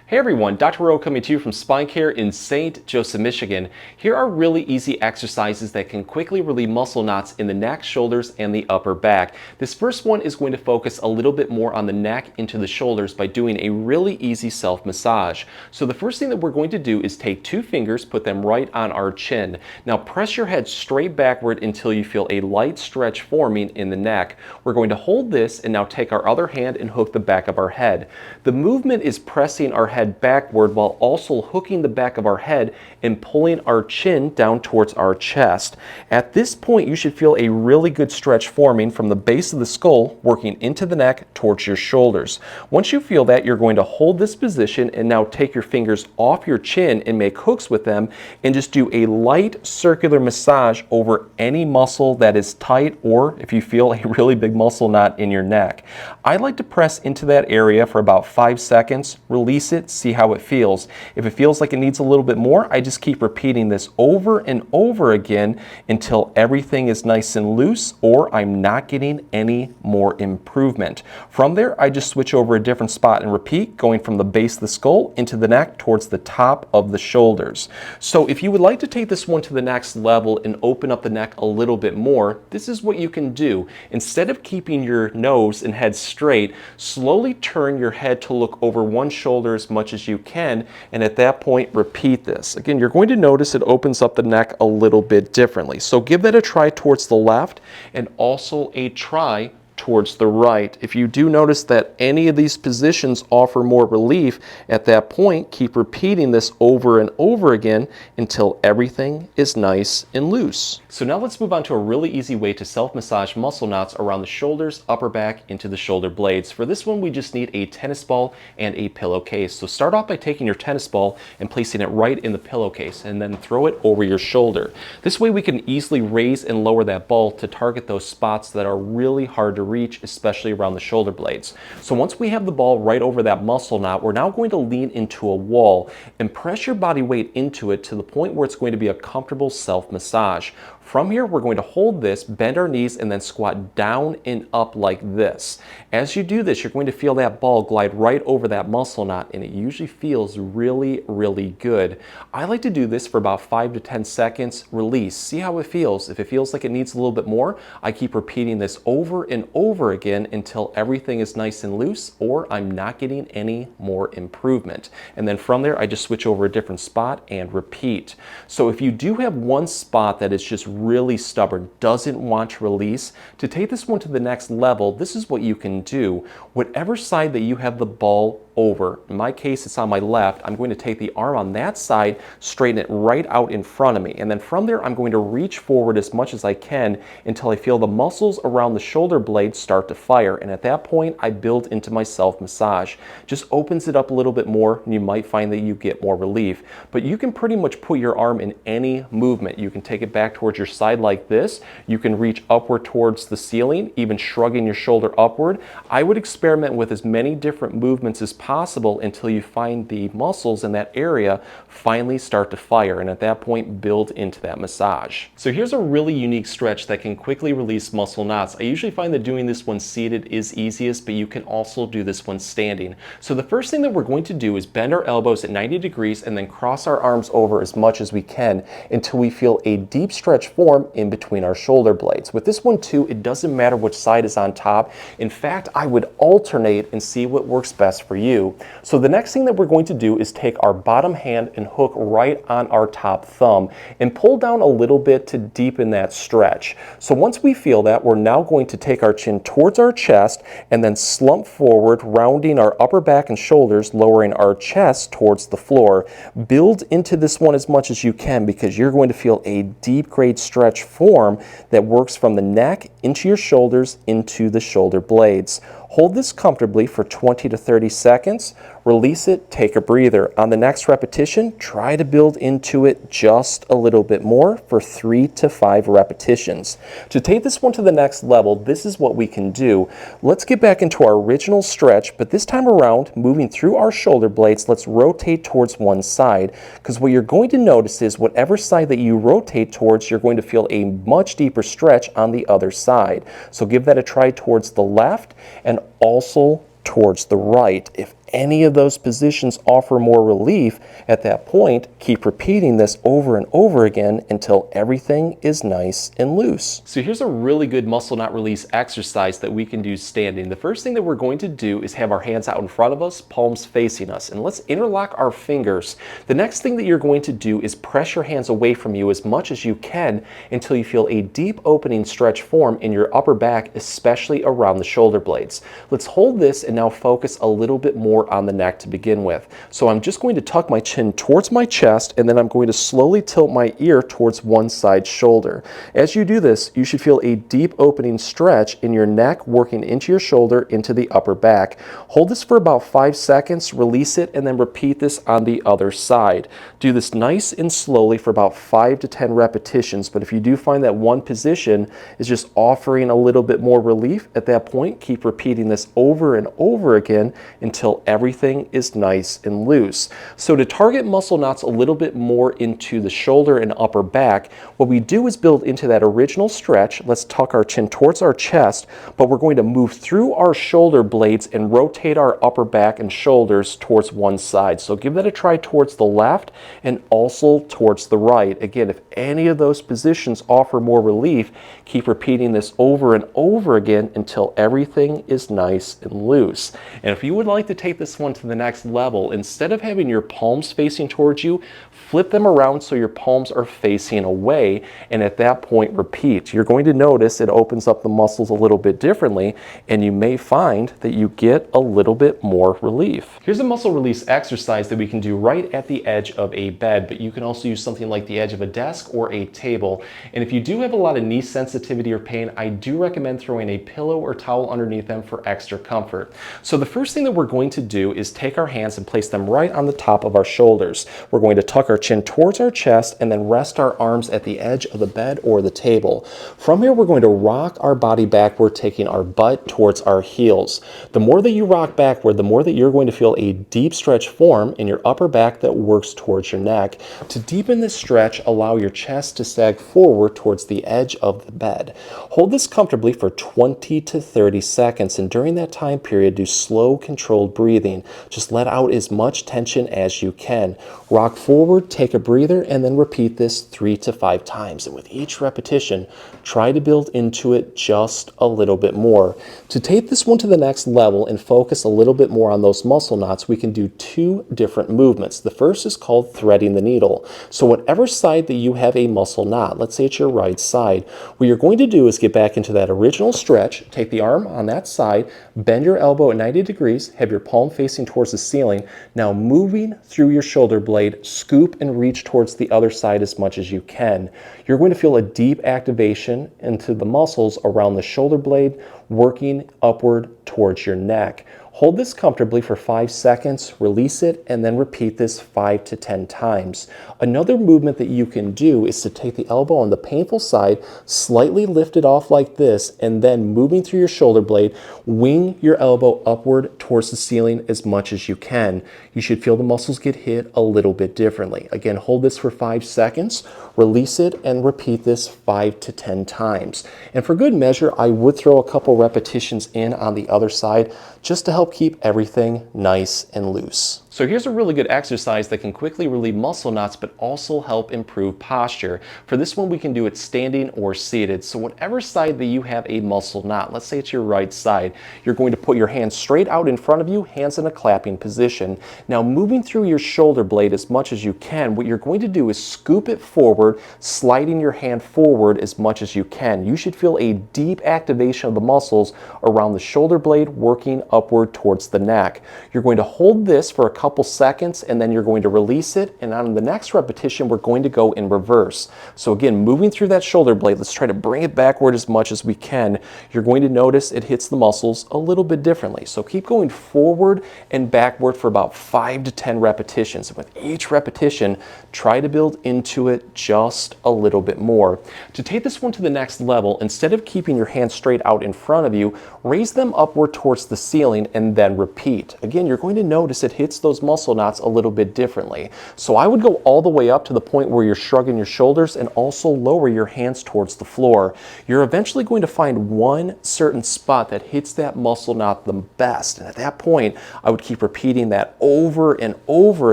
Hey everyone, Dr. Rowe coming to you from SpineCare in St. Joseph, Michigan. Here are really easy exercises that can quickly relieve muscle knots in the neck, shoulders, and the upper back. This first one is going to focus a little bit more on the neck into the shoulders by doing a really easy self-massage. So the first thing that we're going to do is take two fingers, put them right on our chin. Now press your head straight backward until you feel a light stretch forming in the neck. We're going to hold this and now take our other hand and hook the back of our head. The movement is pressing our head backward while also hooking the back of our head and pulling our chin down towards our chest. At this point, you should feel a really good stretch forming from the base of the skull working into the neck towards your shoulders. Once you feel that, you're going to hold this position and now take your fingers off your chin and make hooks with them and just do a light circular massage over any muscle that is tight, or if you feel a really big muscle knot in your neck. I like to press into that area for about 5 seconds, release it, see how it feels. If it feels like it needs a little bit more, I just keep repeating this over and over again until everything is nice and loose or I'm not getting any more improvement. From there, I just switch over a different spot and repeat, going from the base of the skull into the neck towards the top of the shoulders. So if you would like to take this one to the next level and open up the neck a little bit more, this is what you can do. Instead of keeping your nose and head straight, slowly turn your head to look over one shoulder as much as you can, and at that point repeat this. Again, you're going to notice it opens up the neck a little bit differently. So give that a try towards the left and also a try towards the right. If you do notice that any of these positions offer more relief, at that point keep repeating this over and over again until everything is nice and loose. So now let's move on to a really easy way to self-massage muscle knots around the shoulders, upper back, into the shoulder blades. For this one, we just need a tennis ball and a pillowcase. So start off by taking your tennis ball and placing it right in the pillowcase and then throw it over your shoulder. This way we can easily raise and lower that ball to target those spots that are really hard to reach, especially around the shoulder blades. So once we have the ball right over that muscle knot, we're now going to lean into a wall and press your body weight into it to the point where it's going to be a comfortable self-massage. From here, we're going to hold this, bend our knees, and then squat down and up like this. As you do this, you're going to feel that ball glide right over that muscle knot, and it usually feels really, really good. I like to do this for about 5 to 10 seconds, release, see how it feels. If it feels like it needs a little bit more, I keep repeating this over and over again until everything is nice and loose or I'm not getting any more improvement. And then from there, I just switch over a different spot and repeat. So if you do have one spot that is just really stubborn, doesn't want to release, to take this one to the next level, this is what you can do. Whatever side that you have the ball over, in my case it's on my left, I'm going to take the arm on that side, straighten it right out in front of me, and then from there I'm going to reach forward as much as I can until I feel the muscles around the shoulder blades start to fire, and at that point I build into my self-massage. Just opens it up a little bit more and you might find that you get more relief. But you can pretty much put your arm in any movement. You can take it back towards your side like this, you can reach upward towards the ceiling, even shrugging your shoulder upward. I would experiment with as many different movements as possible until you find the muscles in that area finally start to fire, and at that point build into that massage. So here's a really unique stretch that can quickly release muscle knots. I usually find that doing this one seated is easiest, but you can also do this one standing. So the first thing that we're going to do is bend our elbows at 90 degrees and then cross our arms over as much as we can until we feel a deep stretch form in between our shoulder blades. With this one too, it doesn't matter which side is on top. In fact, I would alternate and see what works best for you. So the next thing that we're going to do is take our bottom hand and hook right on our top thumb and pull down a little bit to deepen that stretch. So once we feel that, we're now going to take our chin towards our chest and then slump forward, rounding our upper back and shoulders, lowering our chest towards the floor. Build into this one as much as you can because you're going to feel a deep, great stretch form that works from the neck into your shoulders into the shoulder blades. Hold this comfortably for 20 to 30 seconds, release it, take a breather. On the next repetition, try to build into it just a little bit more for 3 to 5 repetitions. To take this one to the next level, this is what we can do. Let's get back into our original stretch, but this time around, moving through our shoulder blades, let's rotate towards one side, because what you're going to notice is whatever side that you rotate towards, you're going to feel a much deeper stretch on the other side. So give that a try towards the left and also towards the right. If any of those positions offer more relief, at that point, keep repeating this over and over again until everything is nice and loose. So here's a really good muscle knot release exercise that we can do standing. The first thing that we're going to do is have our hands out in front of us, palms facing us, and let's interlock our fingers. The next thing that you're going to do is press your hands away from you as much as you can until you feel a deep opening stretch form in your upper back, especially around the shoulder blades. Let's hold this and now focus a little bit more on the neck to begin with. So I'm just going to tuck my chin towards my chest, and then I'm going to slowly tilt my ear towards one side shoulder. As you do this, you should feel a deep opening stretch in your neck working into your shoulder into the upper back. Hold this for about 5 seconds, release it, and then repeat this on the other side. Do this nice and slowly for about 5 to 10 repetitions, but if you do find that one position is just offering a little bit more relief, at that point, keep repeating this over and over again until everything is nice and loose. So to target muscle knots a little bit more into the shoulder and upper back, what we do is build into that original stretch. Let's tuck our chin towards our chest, but we're going to move through our shoulder blades and rotate our upper back and shoulders towards one side. So give that a try towards the left and also towards the right. Again, if any of those positions offer more relief, keep repeating this over and over again until everything is nice and loose. And if you would like to take this one to the next level, instead of having your palms facing towards you, flip them around so your palms are facing away, and at that point repeat. You're going to notice it opens up the muscles a little bit differently, and you may find that you get a little bit more relief. Here's a muscle release exercise that we can do right at the edge of a bed, but you can also use something like the edge of a desk or a table. And if you do have a lot of knee sensitivity or pain, I do recommend throwing a pillow or towel underneath them for extra comfort. So the first thing that we're going to do is take our hands and place them right on the top of our shoulders. We're going to tuck our chin towards our chest and then rest our arms at the edge of the bed or the table. From here, we're going to rock our body backward, taking our butt towards our heels. The more that you rock backward, the more that you're going to feel a deep stretch form in your upper back that works towards your neck. To deepen this stretch, allow your chest to sag forward towards the edge of the bed. Hold this comfortably for 20 to 30 seconds, and during that time period, do slow, controlled breathing. Just let out as much tension as you can. Rock forward, take a breather, and then repeat this 3 to 5 times. And with each repetition, try to build into it just a little bit more. To take this one to the next level and focus a little bit more on those muscle knots, we can do 2 different movements. The first is called threading the needle. So whatever side that you have a muscle knot, let's say it's your right side, what you're going to do is get back into that original stretch, take the arm on that side, bend your elbow at 90 degrees, have your palm facing towards the ceiling. Now moving through your shoulder blade, scoop and reach towards the other side as much as you can. You're going to feel a deep activation into the muscles around the shoulder blade, working upward towards your neck. Hold this comfortably for 5 seconds, release it, and then repeat this 5 to 10 times. Another movement that you can do is to take the elbow on the painful side, slightly lift it off like this, and then moving through your shoulder blade, wing your elbow upward towards the ceiling as much as you can. You should feel the muscles get hit a little bit differently. Again, hold this for 5 seconds, release it, and repeat this 5 to 10 times. And for good measure, I would throw a couple repetitions in on the other side just to help keep everything nice and loose. So here's a really good exercise that can quickly relieve muscle knots but also help improve posture. For this one, we can do it standing or seated. So whatever side that you have a muscle knot, let's say it's your right side, you're going to put your hands straight out in front of you, hands in a clapping position. Now moving through your shoulder blade as much as you can, what you're going to do is scoop it forward, sliding your hand forward as much as you can. You should feel a deep activation of the muscles around the shoulder blade working upward towards the neck. You're going to hold this for a couple seconds and then you're going to release it, and on the next repetition we're going to go in reverse. So again, moving through that shoulder blade, let's try to bring it backward as much as we can. You're going to notice it hits the muscles a little bit differently. So keep going forward and backward for about 5 to 10 repetitions. And with each repetition, try to build into it just a little bit more. To take this one to the next level, instead of keeping your hands straight out in front of you, raise them upward towards the ceiling and then repeat. Again, you're going to notice it hits those those muscle knots a little bit differently. So I would go all the way up to the point where you're shrugging your shoulders and also lower your hands towards the floor. You're eventually going to find one certain spot that hits that muscle knot the best. And at that point, I would keep repeating that over and over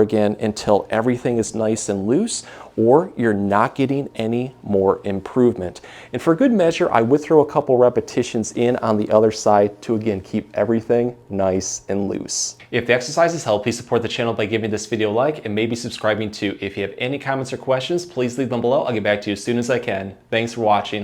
again until everything is nice and loose, or you're not getting any more improvement. And for good measure, I would throw a couple repetitions in on the other side to again keep everything nice and loose. If the exercises help, please support the channel by giving this video a like and maybe subscribing too. If you have any comments or questions, please leave them below. I'll get back to you as soon as I can. Thanks for watching.